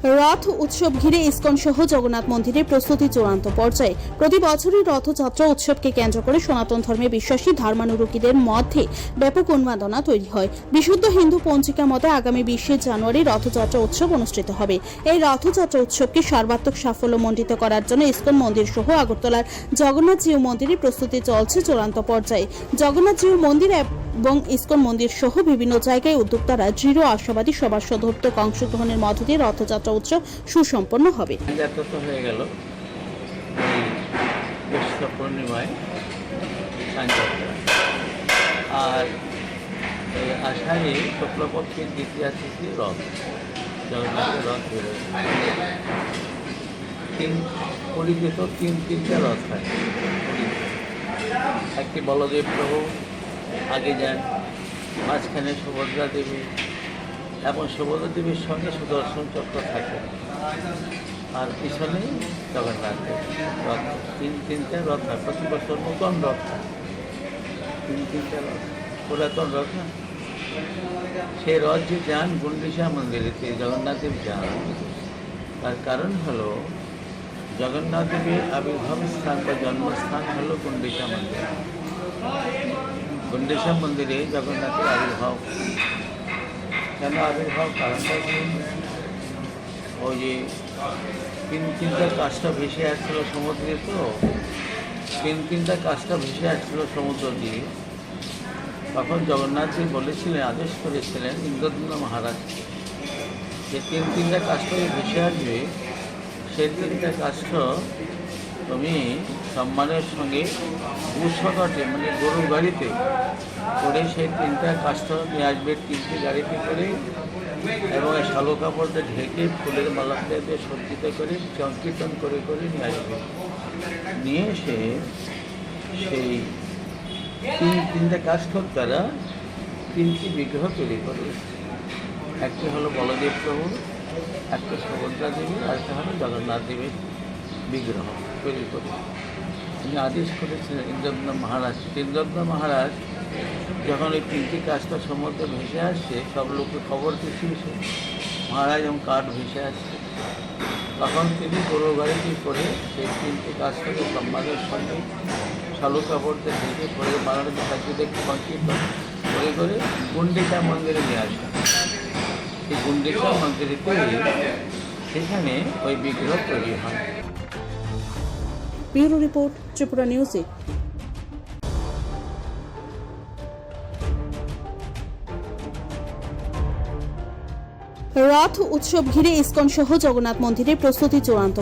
রথ উৎসব ঘিরে ইসকন সহ জগন্নাথ মন্দিরের প্রস্তুতি চূড়ান্ত পর্যায়ে। প্রতি বছরই রথযাত্রা উৎসবকে কেন্দ্র করে সনাতন ধর্মে বিশ্বাসী ধর্মানুরাগীদের মধ্যে ব্যাপক উন্মাদনা তৈরি হয়। বিশুদ্ধ হিন্দু পঞ্জিকা মতে আগামী 20 জানুয়ারি রথযাত্রা উৎসব অনুষ্ঠিত হবে। এই রথযাত্রা উৎসবকে সর্বাত্মক সাফল্যমণ্ডিত করার জন্য ইসকন মন্দির সহ আগরতলার জগন্নাথ জিউ মন্দিরের প্রস্তুতি চলছে চূড়ান্ত পর্যায়ে। জগন্নাথ জিউ মন্দির এবং ইসকন মন্দির সহ বিভিন্ন জায়গায় উদ্যোক্তারা দৃঢ় আশাবাদী সবার সদর্থক অংশগ্রহণের মধ্য দিয়ে রথযাত্রা উৎসব সুসম্পন্ন হবে। হয়ে গেল পূর্ণিমায় আর আষাঢ়ে শুক্লপক্ষের দ্বিতীয়া তিথি রথ, জগন্নাথের রথ বেরোয়। তিনটা রথ হয়। একটি বলদেব প্রভু আগে যান, মাঝখানে সুভদ্রা দেবী এবং সুভদ্রা দেবীর সঙ্গে সুদর্শন চক্র থাকে, আর পিছনে জগন্নাথ রথ। তিনটা রথ হয় প্রতি বছর, নতুন রথ হয়। তিনটা রথ, পুরাতন রথ না। সেই রথ যে যান গুন্ডিচা মন্দিরেতে জগন্নাথ দেব যান, তার কারণ হলো জগন্নাথ দেবের আবির্ভাব স্থান বা জন্মস্থান হলো গুন্ডিচা মন্দির। গুন্ডিচা মন্দিরে জগন্নাথের আবির্ভাব। কেন আবির্ভাব? কারণটা কি? ওই যে তিনটা কাজটা ভেসে আসছিল সমুদ্রে, তো তিনটা কাজটা ভেসে আসছিল সমুদ্র দিয়ে। তখন জগন্নাথজি বলেছিলেন, আদেশ করেছিলেন ইন্দ্রদ্যুম্ন মহারাজকে যে তিনটা কাজটা ভেসে আসবে, সেই তিনটা কাজটা তুমি সম্মানের সঙ্গে ভূষঘটে মানে গরুর গাড়িতে করে সেই তিনটা কাজটা নিয়ে আসবে, তিনটি গাড়িতে করে, এবং শালো কাপড়টা ঢেকে ফুলের মালা দিয়ে সজ্জিত করে সংকীর্তন করে করে নিয়ে আসবে। নিয়ে এসে সেই তিনটা কাষ্ঠর দ্বারা তিনটি বিগ্রহ তৈরি করবে। একটি হলো বলদেব প্রভু, একটা সুভদ্রা দেবী, আর একটা হলো জগন্নাথ দেবীর বিগ্রহ তৈরি করবে। তিনি আদেশ করেছিলেন ইন্দ্রদ্যুম্ন মহারাজ। ইন্দ্রদ্যুম্ন মহারাজ যখন ওই তিনটি কাজটা সমুদ্রে ভেসে আসছে, সব লোককে খবর দিয়েছে মহারাজ এবং কাঠ ভেসে আসছে, তখন তিনি গরু গাড়িটি করে সেই তিনটি কাজটাকে সম্মানের সঙ্গে শালু কাপড়তে ঢেকে করে বানানোর সাজিয়ে সংকীর্তন করে করে গুন্ডিচা মন্দিরে নিয়ে আসেন। সেই গুন্ডিচা মন্দিরেতে সেখানে ওই বিগ্রহ তৈরি হয়। Bureau report, Tripura news. রথ উৎসব ঘিরে ইসকন সহ জগন্নাথ মন্দিরের প্রস্তুতি চূড়ান্ত